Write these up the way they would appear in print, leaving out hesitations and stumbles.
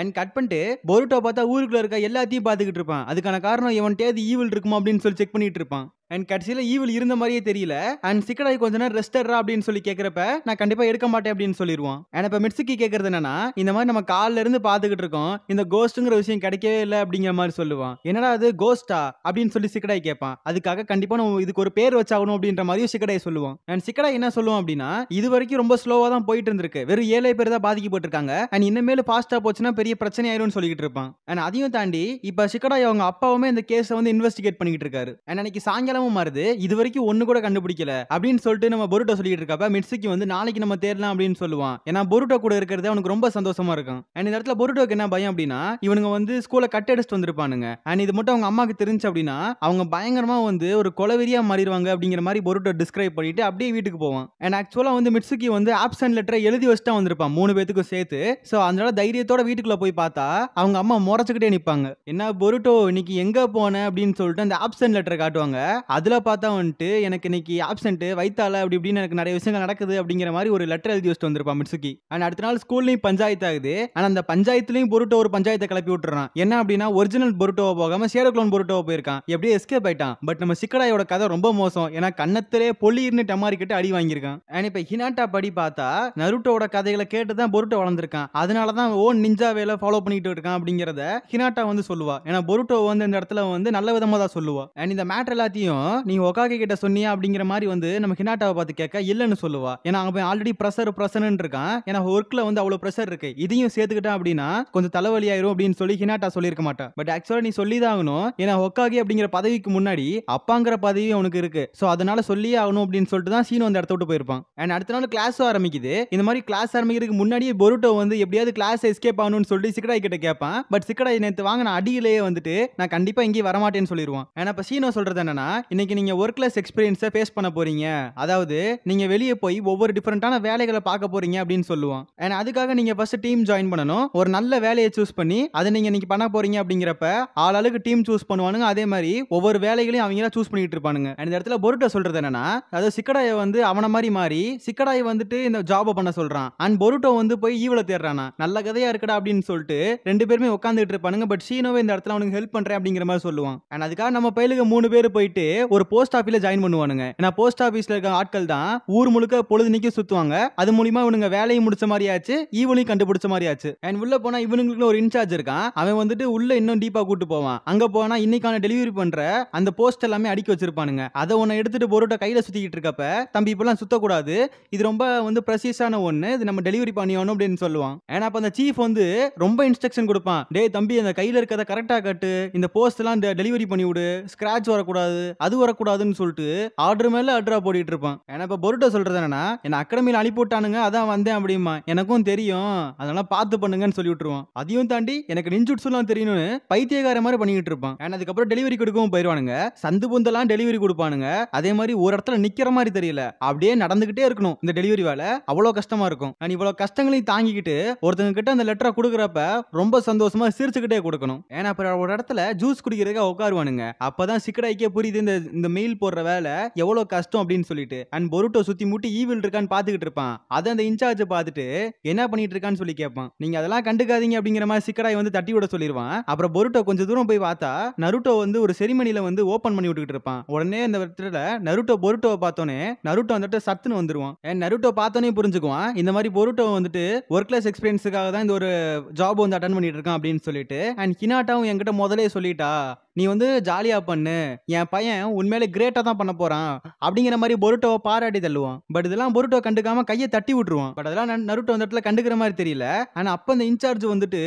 And cut பண்ணிட்டு பொருட்டோ பார்த்தா ஊருக்குள்ள இருக்க எல்லாத்தையும் பாத்துக்கிட்டு இருப்பான். அதுக்கான காரணம் இவன்ட்டேது ஈவில் இருக்குமா அப்படின்னு சொல்லி செக் பண்ணிட்டு இருப்பான். அண்ட் கடைசியில ஈவில் இருந்த மாதிரியே தெரியல. அண்ட் சிக்கடாய் கொஞ்ச நேரம் ரெஸ்ட் எடுறா அப்படின்னு சொல்லி கேட்கறப்ப நான் கண்டிப்பா எடுக்க மாட்டேன் அப்படின்னு சொல்லிடுவான். அண்ட் இப்ப மிட்சுகி கேட்கறது என்னன்னா, இந்த மாதிரி நம்ம கால்ல இருந்து பாத்துக்கிட்டு இருக்கோம், இந்த கோஸ்ட்ங்கிற விஷயம் கிடைக்கவே இல்லை அப்படிங்கிற மாதிரி சொல்லுவான். என்னடா அது கோஸ்டா அப்படின்னு சொல்லி சிக்கடாய் கேட்பான். அதுக்காக கண்டிப்பா நம்ம இதுக்கு ஒரு பேர் வச்சாகணும் அப்படின்ற மாதிரி சிக்கடாய் சொல்லுவான். அண்ட் சிக்கடாய் என்ன சொல்லுவான் அப்படின்னா, இது வரைக்கும் ரொம்ப ஸ்லோவா தான் போயிட்டு இருந்திருக்கு, வெறும் 7 பேர் தான் பாதிக்கப்பட்டிருக்காங்க, அண்ட் இனிமேல் ஃபாஸ்டா போச்சுன்னா பெரிய பிரச்சனை ஆயிரும்னு சொல்லிட்டு இருப்பான். அண்ட் அதையும் தாண்டி இப்ப சிக்கடாய் அவங்க அப்பாவுமே இந்த கேஸை வந்து இன்வெஸ்டிகேட் பண்ணிட்டு இருக்காரு. அண்ட் அன்னைக்கு சாயங்காலமும் மாறுது, இது வரைக்கும் ஒண்ணு கூட கண்டுபிடிக்கல அப்படின்னு சொல்லிட்டு நம்ம பொருட்டோ சொல்லிட்டு இருக்கப்ப மிட்சுகி வந்து நாளைக்கு நம்ம தேடலாம் அப்படின்னு சொல்லுவான். ஏன்னா பொருட்டோ கூட இருக்கிறது அவனுக்கு ரொம்ப சந்தோஷமா இருக்கும். அண்ட் இந்த இடத்துல பொருட்டோக்கு என்ன பயம் அப்படின்னா, இவனுங்க வந்து ஸ்கூல்ல கட் அடிச்சுட்டு வந்திருப்பானுங்க. அண்ட் இது மட்டும் அவங்க அம்மாக்கு தெரிஞ்சு அப்படின்னா அவங்க பயங்கரமா வந்து ஒரு கொலவெறியா மாறிடுவாங்க அப்படிங்கிற மாதிரி பொருட்டோ டிஸ்கிரைப் பண்ணிட்டு அப்படியே வீட்டுக்கு போவான். அண்ட் ஆக்சுவலா வந்து மிட்சுகி வந்து ஆப்சன்ட் லெட்டரை எழுதி வச்சுட்டு வந்திருப்பான் 3 பேத்துக்கும் சேர்த்து. சோ அதனால தைரியத்தோட வீட்டுக்குள்ள போய் பார்த்தா அவங்க அம்மா முறைச்சுக்கிட்டே நிப்பாங்க. என்ன பொருட்டோ இன்னைக்கு எங்க போன அப்படின்னு சொல்லிட்டு அந்த ஆப்சன்ட் லெட்டரை காட்டுவாங்க. அதுல பார்த்தா வந்துட்டு எனக்கு இன்னைக்கு ஆப்சென்ட் வைத்தால அப்படி இப்படின்னு எனக்கு நிறைய விஷயங்கள் நடக்குது அப்படிங்கிற மாதிரி ஒரு லெட்டர் எழுதி வச்சுட்டு வந்திருப்பான் மிட்சுகி. அண்ட் அடுத்த நாள் ஸ்கூல்லையும் பஞ்சாயத்து ஆகுது. ஆனா அந்த பஞ்சாயத்துலயும் பொருட்டோ ஒரு பஞ்சாயத்தை கிளப்பி விட்டுறான். என்ன அப்படின்னா ஒரிஜினல் பொருட்டோவை போகாம ஷேடோ க்ளோன் பொருட்டோவை போயிருக்கான், எப்படியே எஸ்கேப் ஆயிட்டான். பட் நம்ம சிக்கடாயோட கதை ரொம்ப மோசம், ஏன்னா கண்ணத்திலே பொலிர்னு டமாரி கிட்ட அடி வாங்கியிருக்கான். அண்ட் இப்ப ஹினாட்டா படி பார்த்தா நருட்டோட கதைகளை கேட்டுதான் பொருட்டோ வளர்ந்திருக்கான். அதனாலதான் ஓன் நிஞ்சா வேலை ஃபாலோ பண்ணிட்டு இருக்கான் அப்படிங்கறத ஹினாட்டா வந்து சொல்லுவா. ஏன்னா பொருட்டோ வந்து இந்த இடத்துல வந்து நல்ல விதமா தான் சொல்லுவா. அண்ட் இந்த மேட்டர் எல்லாத்தையும் நீ ஒகாகே கிட்ட சொன்னியா அப்படிங்கிற மாதிரி வந்து நம்ம ஹினாட்டாவை பார்த்து கேட்க இல்லன்னு சொல்லுவா. ஏன்னா அவன் ஆல்ரெடி பிரஷர்னு இருக்கான். ஏன்னா ஒர்க்ல வந்து அவ்வளவு பிரஷர் இருக்கு, இதையும் சேர்த்துக்கிட்டான் அப்படின்னா கொஞ்சம் தலைவலி ஆயிரும் அப்படின்னு சொல்லி ஹினாட்டா சொல்லியிருக்க மாட்டான். பட் ஆக்சுவலா நீ சொல்லிதான் ஆகணும், ஏன்னா ஒகாகே அப்படிங்கிற பதவிக்கு முன்னாடி அப்பாங்கிற பதவி அவனுக்கு இருக்கு. சோ அதனால சொல்லியே ஆகணும் அப்படின்னு சொல்லிட்டு தான் சீன் வந்து இடத்த விட்டு போயிருப்பான். அண்ட் அடுத்த நாள் கிளாஸ் ஆரம்பிக்குது. இந்த மாதிரி கிளாஸ் ஆரம்பிக்கிறதுக்கு முன்னாடியே பொருட்டோ வந்து எப்படியாவது கிளாஸ் எஸ்கேப் ஆகணும்னு சொல்லிட்டு சிக்கடாய் கிட்ட கேட்பான். பட் சிக்கடாய் நேத்து வாங்கின அடியிலேயே வந்துட்டு நான் கண்டிப்பா இங்கே வரமாட்டேன்னு சொல்லிடுவான். ஏன்னா இப்ப சீனோ சொல்றது என்னன்னா, இன்னைக்கு நீங்க ஒர்க்லெஸ் எக்ஸ்பீரியன்ஸை ஃபேஸ் பண்ண போறீங்க, அதாவது நீங்க வெளியே போய் ஒவ்வொரு டிஃபரெண்டான வேலைகளை பார்க்க போறீங்க அப்படின்னு சொல்லுவான். அண்ட் அதுக்காக நீங்க ஃபர்ஸ்ட் டீம் ஜாயின் பண்ணணும், ஒரு நல்ல வேலையை சூஸ் பண்ணி அதை நீங்க இன்னைக்கு பண்ண போறீங்க அப்படிங்கிறப்ப ஆளாளுக்கு டீம் சூஸ் பண்ணுவானுங்க. அதே மாதிரி ஒவ்வொரு வேலைகளையும் அவங்க சூஸ் பண்ணிட்டு இருப்பானுங்க. அண்ட் இந்த இடத்துல பொருட்டோ சொல்றது என்னன்னா, அதாவது சிக்கடாயை வந்து அவன மாதிரி மாறி சிக்கடாயை வந்துட்டு இந்த ஜாபை பண்ண சொல்றான். அண்ட் பொருட்டோ வந்து போய் ஈவல தேடுறானா. நல்ல கதையா இருக்குடா அப்படின்னு சொல்லிட்டு 2 பேருமே உட்காந்துட்டு இருப்பானுங்க. பட் ஷீனோவே இந்த இடத்துல அவனுக்கு ஹெல்ப் பண்றேன் அப்படிங்கிற மாதிரி சொல்லுவான். அண்ட் அதுக்காக நம்ம பையலுக்கு 3 பேர் போயிட்டு ஒரு போஸ்ட் ஆபீஸ்ல ஜாயின் பண்ணுவானுங்க. ஏன்னா போஸ்ட் ஆபீஸ்ல இருக்க ஆட்கள் தான் ஊர் முழுக்க பொழுதுனிக்கு சுத்துவாங்க. அது மூலமா இவனுங்க வேலையை முடிச்ச மாதிரி ஆச்சு, ஈவனையும் கண்டுபிடிச்ச மாதிரி ஆச்சு. அண்ட் உள்ள போனா இவனுங்களுக்கு ஒரு இன்சார்ஜ் இருக்கான். அவன் வந்துட்டு உள்ள இன்னும் டீப்பா கூட்டு போவான். அங்க போனா இன்னைக்கான டெலிவரி பண்ற அந்த போஸ்ட் எல்லாமே அடிக்க வச்சிருப்பானுங்க. அதை ஒன்னு எடுத்துட்டு பொருட்டை கையில சுத்திக்கிட்டு இருக்கப்ப, தம்பி இப்பெல்லாம் சுத்தக்கூடாது, இது ரொம்ப வந்து பிரசியஸான ஒண்ணு, இது நம்ம டெலிவரி பண்ணியாகணும் அப்படின்னு சொல்லுவான். ஏன்னா அப்ப அந்த சீஃப் வந்து ரொம்ப இன்ஸ்ட்ரக்ஷன் கொடுப்பான். டேய் தம்பி அந்த கையில இருக்கிறத கரெக்டா கட்டு, இந்த போஸ்ட் எல்லாம் டெலிவரி பண்ணி விடு, ஸ்கிராட்ச் வரக்கூடாது, அது வரக்கூடாதுன்னு சொல்லிட்டு ஆர்டர் மேல ஆர்டரா போட்டுட்டு இருப்பான். ஏன்னா இப்ப பொருட்டோ சொல்றது என்னன்னா, என்ன அகாடமியில அனுப்பி விட்டானுங்க, அதான் வந்தேன் அப்படிமா. எனக்கும் தெரியும், அதனால பார்த்து பண்ணுங்கன்னு சொல்லி விட்டுருவான். அதையும் தாண்டி எனக்கு நிஞ்சுட்சுலாம் தெரியணும்னு பைத்தியக்கார மாதிரி பண்ணிட்டு இருப்பான். ஏன்னா அதுக்கப்புறம் டெலிவரி கொடுக்கவும் போயிருவானுங்க. சந்து புந்தெல்லாம் டெலிவரி கொடுப்பானுங்க. அதே மாதிரி ஒரு இடத்துல நிக்கிற மாதிரி தெரியல, அப்படியே நடந்துகிட்டே இருக்கணும் இந்த டெலிவரி வேலை. அவ்வளவு கஷ்டமா இருக்கும். நான் இவ்வளவு கஷ்டங்களையும் தாங்கிக்கிட்டு ஒருத்தங்க கிட்ட அந்த லெட்டரை கொடுக்குறப்ப ரொம்ப சந்தோஷமா சிரிச்சுக்கிட்டே கொடுக்கணும். ஏன்னா அப்புறம் ஒரு இடத்துல ஜூஸ் குடிக்கிறதுக்காக உட்காருவானுங்க. அப்பதான் சிக்கடாய்க்கே புரியுது இந்த மெயில் போடுற வேலை எவ்வளவு கஷ்டம் அப்படின்னு சொல்லிட்டு. அண்ட் பொருட்டோ சுத்தி முட்டி ஈவில் இருக்கான்னு பாத்துக்கிட்டு இருப்பான். அதை அந்த இன்சார்ஜ் பார்த்துட்டு என்ன பண்ணிட்டு இருக்கான்னு சொல்லி கேட்பான். நீங்க அதெல்லாம் கண்டுக்காதீங்க அப்படிங்கிற மாதிரி சிக்கடாய் வந்து தட்டி விட சொல்லிடுவான். அப்புறம் பொருட்டோ கொஞ்சம் தூரம் போய் பார்த்தா நருட்டோ வந்து ஒரு செரிமனில வந்து ஓபன் பண்ணி விட்டுக்கிட்டு இருப்பான். உடனே அந்த இடத்துல நருட்டோ பொருட்டோவை பார்த்தோன்னே நருட்டோ வந்துட்டு சத்துன்னு வந்துருவான். நருட்டோ பார்த்தோன்னே புரிஞ்சுக்குவான், இந்த மாதிரி பொருட்டோ வந்துட்டு ஒர்க்லெஸ் எக்ஸ்பீரியன்ஸுக்காக தான் இந்த ஒரு ஜாப் வந்து அட்டன் பண்ணிட்டு இருக்கான் அப்படின்னு சொல்லிட்டு. அண்ட் ஹினாட்டாவும் என்கிட்ட முதலே சொல்லிட்டா, நீ வந்து ஜாலியா பண்ணு, என் பையன் உண்மையிலே கிரேட்டா தான் பண்ண போறான் அப்படிங்கிற மாதிரி பொருட்டோவை பாராட்டி தள்ளுவான். பட் இதெல்லாம் பொருட்டோ கண்டுக்காம கையை தட்டி விட்டுருவான். பட் அதெல்லாம் நருட்டோ அந்த இடத்துல கண்டுக்கிற மாதிரி தெரியல. ஆனா அப்ப அந்த இன்சார்ஜ் வந்துட்டு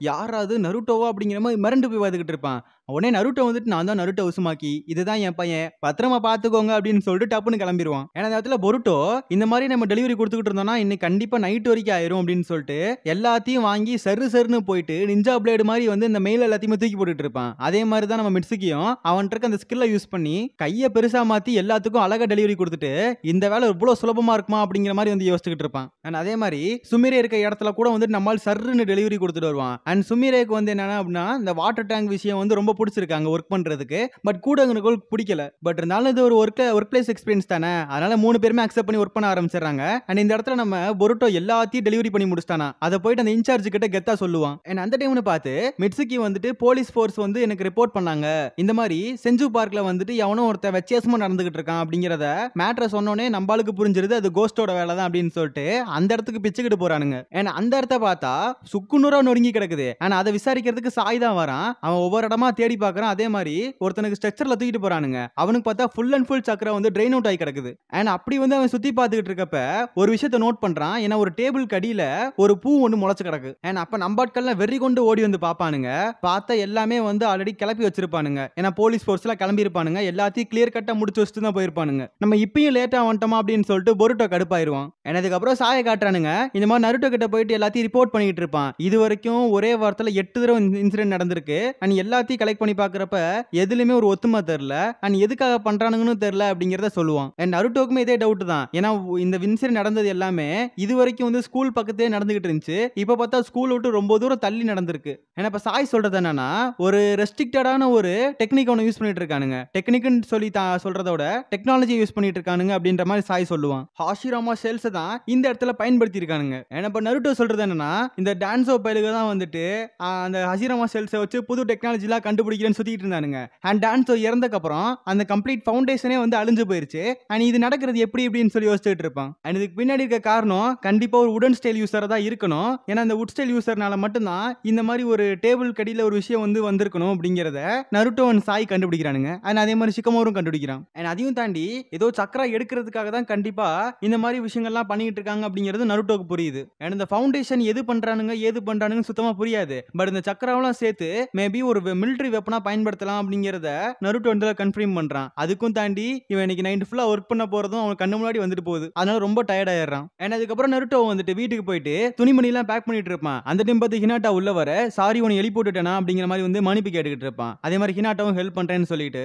யாராவது நருட்டோவா அப்படிங்கிற மாதிரி மிரண்டு போய் பார்த்துக்கிட்டு இருப்பான். உடனே நருட்டோ வந்துட்டு நான் தான் நருட்டோ உசுமாக்கி, இதுதான் என் பையன், பத்திரமா பாத்துக்கோங்க அப்படின்னு சொல்லிட்டு டப்புன்னு கிளம்பிடுவான். ஏன்னா அந்த இடத்துல பொருட்டோ இந்த மாதிரி நம்ம டெலிவரி கொடுத்துக்கிட்டு இருந்தோம்னா இன்னைக்கு கண்டிப்பா நைட் வரைக்கும் ஆயிரும் அப்படின்னு சொல்லிட்டு எல்லாத்தையும் வாங்கி சருன்னு போயிட்டு நிஞ்சா பிளேடு மாதிரி வந்து இந்த மெயில் எல்லாத்தையுமே தூக்கி போட்டுட்டு இருப்பான். அதே மாதிரி தான் நம்ம மிட்சுகியும் அவன்கிட்ட இருக்க அந்த ஸ்கில்லை யூஸ் பண்ணி கையை பெருசா மாத்தி எல்லாத்துக்கும் அழகா டெலிவரி கொடுத்துட்டு இந்த வேலை இவ்வளவு சுலபமா இருக்குமா அப்படிங்கிற மாதிரி வந்து யோசிச்சுக்கிட்டு இருப்பான். அண்ட் அதே மாதிரி சுமிரே இருக்க இடத்துல கூட வந்துட்டு நம்மால் சருன்னு டெலிவரி கொடுத்துட்டு வருவான். அண்ட் சுமிரேக்கு வந்து என்னன்னா அப்படின்னா இந்த வாட்டர் டேங்க் விஷயம் வந்து ரொம்ப ரொம்ப பிடிச்சிருக்காங்க ஒர்க் பண்றதுக்கு. பட் கூட இருக்கிறவங்களுக்கு பிடிக்கல. பட் இருந்தாலும் இது ஒரு ஒர்க் பிளேஸ் எக்ஸ்பீரியன்ஸ் தானே, அதனால 3 பேருமே அக்செப்ட் பண்ணி ஒர்க் பண்ண ஆரம்பிச்சிடறாங்க. அண்ட் இந்த இடத்துல நம்ம பொருட்டோ எல்லாத்தையும் டெலிவரி பண்ணி முடிச்சிட்டானா, அதை போயிட்டு அந்த இன்சார்ஜ் கிட்ட கெத்தா சொல்லுவான். அண்ட் அந்த டைம்னு பார்த்து மிட்சுகி வந்துட்டு போலீஸ் ஃபோர்ஸ் வந்து எனக்கு ரிப்போர்ட் பண்ணாங்க, இந்த மாதிரி செஞ்சு பார்க்ல வந்துட்டு எவனோ ஒருத்தன் வித்தியாசமா நடந்துகிட்டு இருக்கான் அப்படிங்கறத மேட்டரை சொன்னோனே நம்மளுக்கு புரிஞ்சிருது அது கோஸ்டோட வேலை தான் அப்படின்னு சொல்லிட்டு அந்த இடத்துக்கு பிச்சுக்கிட்டு போறானுங்க. அண்ட் அந்த இடத்த பார்த்தா சுக்குநூறா நொறுங்கி கிடக்குது. ஆனா அதை விசாரிக்கிறதுக்கு சாய் தான் வரான். அவன் ஒவ்வொரு இடமா தேடி பார்க்கறான். அதே மாதிரி ஒருத்தனுக்கு ஸ்ட்ரக்சர்ல தூக்கிட்டு போறானுங்க. அவனுக்கு பார்த்தா ஃபுல் அண்ட் ஃபுல் சக்கரம் வந்து ட்ரெயின் அவுட் ஆகி கிடக்குது. அண்ட் அப்படி வந்து அவன் சுத்தி பார்த்துக்கிட்டு இருக்கப்ப ஒரு விஷயத்தை நோட் பண்றான். ஏன்னா ஒரு டேபிள் கடியில ஒரு பூ ஒன்று முளைச்சு கிடக்கு. அண்ட் அப்ப நம்பாட்கள்லாம் வெறி கொண்டு ஓடி வந்து பாப்பானுங்க. பார்த்தா எல்லாமே வந்து ஆல்ரெடி கிளப்பி வச்சிருப்பானுங்க. ஏன்னா போலீஸ் ஃபோர்ஸ்ல கிளம்பி இருப்பானுங்க. எல்லாத்தையும் கிளியர் கட்டா முடிச்சு வச்சுட்டு தான் போயிருப்பானுங்க. நம்ம இப்பயும் லேட்டா வந்துட்டோமா அப்படின்னு சொல்லிட்டு பொருட்டோ கடுப்பாயிருவான். அதுக்கப்புறம் சாய காட்டுறானுங்க. இந்த மாதிரி நருட்டோ கிட்ட போயிட்டு எல்லாத்தையும் ரிப்போர்ட் பண்ணிட்டு இருப்பான். இது வரைக்கும் ஒரே வாரத்துல 8 தடவை இன்சிடென்ட் நடந்திருக்கு. அண்ட் எல்லாத்தையும் கலெக்ட் பண்ணி பாக்குறப்ப எதுலயுமே ஒரு ஒத்துமை தெரியல. அண்ட் எதுக்காக பண்றானுங்கன்னு தெரியல அப்படிங்கறத சொல்லுவான். அண்ட் நருட்டோக்குமே இதே டவுட் தான். ஏன்னா இந்த இன்சிடென்ட் நடந்தது எல்லாமே இது வரைக்கும் வந்து ஸ்கூல் பக்கத்தே நடந்துகிட்டு இருந்துச்சு. இப்ப பார்த்தா ஸ்கூல் விட்டு ரொம்ப தூரம் தள்ளி நடந்திருக்கு. ஏன்னா இப்ப சாய் சொல்றது என்னன்னா ஒரு ரெஸ்ட்ரிக்டடான ஒரு டெக்னிக் ஒன்று யூஸ் பண்ணிட்டு இருக்கானுங்க. டெக்னிக்னு சொல்லி சொல்றதோட டெக்னாலஜி யூஸ் பண்ணிட்டு இருக்கானுங்க அப்படின்ற மாதிரி சாய் சொல்லுவான். ஹாஷிராமா செல்ஸ் தான் இந்த இடத்துல பயன்படுத்தி இருக்கானுங்க. ஏன்னா இப்ப நருட்டோ சொல்றது என்னன்னா இந்த டான்சோ பைலுக தான் வந்துட்டு அந்த ஹஷிராமா செல்ஸை வச்சு புது டெக்னாலஜிலாம் கண்டுபிடிக்கிறேன்னு சுத்திட்டு இருந்தானுங்க. அண்ட் டான்சோ இறந்தக்கு அப்புறம் அந்த கம்ப்ளீட் ஃபவுண்டேஷனே வந்து அழிஞ்சு போயிருச்சு. அண்ட் இது நடக்கிறது எப்படி அப்படின்னு சொல்லி யோசிச்சுட்டு இருப்பான். அண்ட் இதுக்கு பின்னாடி இருக்க காரணம் கண்டிப்பா ஒரு உடன் ஸ்டைல் யூசரா தான் இருக்கணும். ஏன்னா அந்த உட் ஸ்டைல் யூசர்னால மட்டும்தான் இந்த மாதிரி ஒரு டேபிள் கடியில ஒரு விஷயம் வந்து வந்திருக்கணும் அப்படிங்கறத நருட்டோ அண்ட் சாய் கண்டுபிடிக்கிறானுங்க. அண்ட் அதே மாதிரி ஷிகமோரும் கண்டுபிடிக்கிறான். அண்ட் அதையும் தாண்டி ஏதோ சக்கரா எடுக்கிறதுக்காக தான் கண்டிப்பா இந்த மாதிரி விஷயங்கள்லாம் பண்ணிட்டு இருக்காங்க அப்படிங்கிறது நருட்டோக்கு புரியுது. அண்ட் இந்த ஃபவுண்டேஷன் எது பண்றானுங்க ஏது பண்றானுங்க சுத்தமா புரியாது. பட் இந்த சக்கராவெல்லாம் சேர்த்து மேபி ஒரு மிலிட்டரி வெப்பனா பயன்படுத்தலாம் அப்படிங்கறத நருட்டோ வந்து கன்ஃபார்ம் பண்றான். அதுக்கும் தாண்டி இவன் இன்னைக்கு நைட் ஃபுல்லா ஒர்க் பண்ண போறதும் அவன் கண்ணு முன்னாடி வந்துட்டு போகுது. அதனால ரொம்ப டயர்ட் ஆயிடுறான். அண்ட் அதுக்கப்புறம் நருட்டோ வந்துட்டு வீட்டுக்கு போயிட்டு துணிமணி எல்லாம் பேக் பண்ணிட்டு இருப்பான். அந்த டைம் பார்த்து ஹினாட்டா உள்ள வர சாரி உன்னை எழுப்பி போட்டுட்டேனா அப்படிங்கிற மாதிரி வந்து மன்னிப்பு கேட்டுக்கிட்டு இருப்பான். அதே மாதிரி ஹினாட்டாவும் ஹெல்ப் பண்றேன்னு சொல்லிட்டு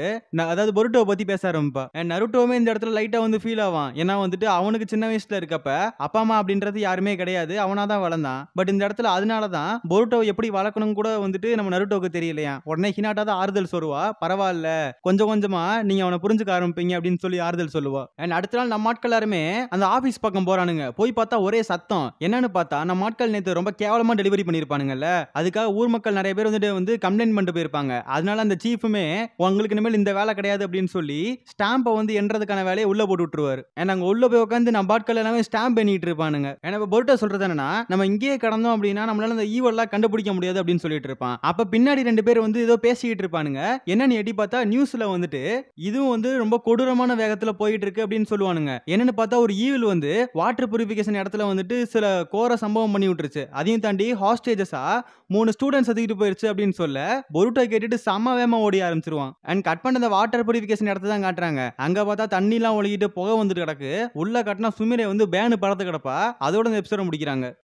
அதாவது பொருட்டோவை பத்தி பேச ஆரம்பிப்பா. அண்ட் நருட்டோவே இந்த இடத்துல லைட்டா வந்து ஃபீல் ஆவான். ஏன்னா வந்துட்டு அவனுக்கு சின்ன வயசுல இருக்கப்ப அப்பா அம்மா அப்படின்றது யாருமே கிடையாது. அவனா தான் வளர்ந்தான். பட் இந்த இடத்துல அதனாலதான் பொருட்டோவை எப்படி வளர்க்கணும் கூட வந்துட்டு நம்ம நருட்டோக்கு தெரியலையா. உடனே ஹினாட்டா தான் ஆறுதல் சொல்லுவா. பரவாயில்ல கொஞ்சம் கொஞ்சமா நீங்க அவனை புரிஞ்சுக்க ஆரம்பிப்பீங்க அப்படின்னு சொல்லி ஆறுதல் சொல்லுவா. அண்ட் அடுத்த நாள் நம்ம ஆட்கள் எல்லாருமே அந்த ஆபீஸ் பக்கம் போறானுங்க. போய் பார்த்தா ஒரே சத்தம். என்னன்னு பார்த்தா நம்ம ஆட்கள் நேத்து ரொம்ப கேவலமா டெலிவரி பண்ணிருப்பானுங்கல்ல. அதுக்காக ஊர் மக்கள் நிறைய பேர் வந்துட்டு கம்ப்ளைண்ட் பண்ணிட்டு போயிருப்பாங்க. அதனால அந்த சீஃபுமே உங்களுக்கு இனிமேல் இந்த வேலை கிடையாது அப்படின்னு சொல்லி ஸ்டாம்பை வந்து எண்றதுக்கான வேலையை உள்ள போட்டு விட்டுருவாரு. அங்க உள்ள போய் உட்காந்து நம்ம ஆட்கள் எல்லாமே ஸ்டாம்ப் எண்ணிட்டு இருப்பானுங்க. ஏன்னா பொருட்டோ சொல்றது என்னன்னா நம்ம இங்கேயே கடந்தோம் அப்படின்னா நம்மளால அந்த ஈவெல்லாம் கண்டுபிடிக்க முடியாது அப்படின்னு சொல்லிட்டு இருப்பான். அப்ப பின்னாடி 2 பேர் வந்து ஏதோ பேசிட்டு இருப்பானுங்க. என்னன்னு எட்டி பார்த்தா நியூஸ்ல வந்துட்டு இதுவும் வந்து ரொம்ப கொடூரமான வேகத்துல போயிட்டு இருக்கு அப்படின்னு சொல்லுவானுங்க. என்னன்னு பார்த்தா ஒரு ஈவில் வந்து வாட்டர் பியூரிஃபிகேஷன் இடத்துல வந்துட்டு சில கோர சம்பவம் பண்ணி விட்டுருச்சு. அதையும் தாண்டி ஹாஸ்டேஜஸா 3 ஸ்டூடெண்ட்ஸ் தூக்கிட்டு போயிருச்சு அப்படின்னு சொல்ல பொருட்டோ கேட்டுட்டு செம்ம வேகமா ஓடி ஆரம்பிச்சிருவான். அண்ட் கட் பண்ண அந்த வாட்டர் பியூரிஃபிகேஷன் இடத்த தான் காட்டுறாங்க. அங்க பார்த்தா தண்ணி எல்லாம் ஒழுகிட்டு புகை வந்துட்டு கிடக்கு. உள்ள கட்டினா சுமிரே வந்து பேனு பறந்து கிடப்பா. அதோட இந்த எபிசோட முடிக்கிறாங்க.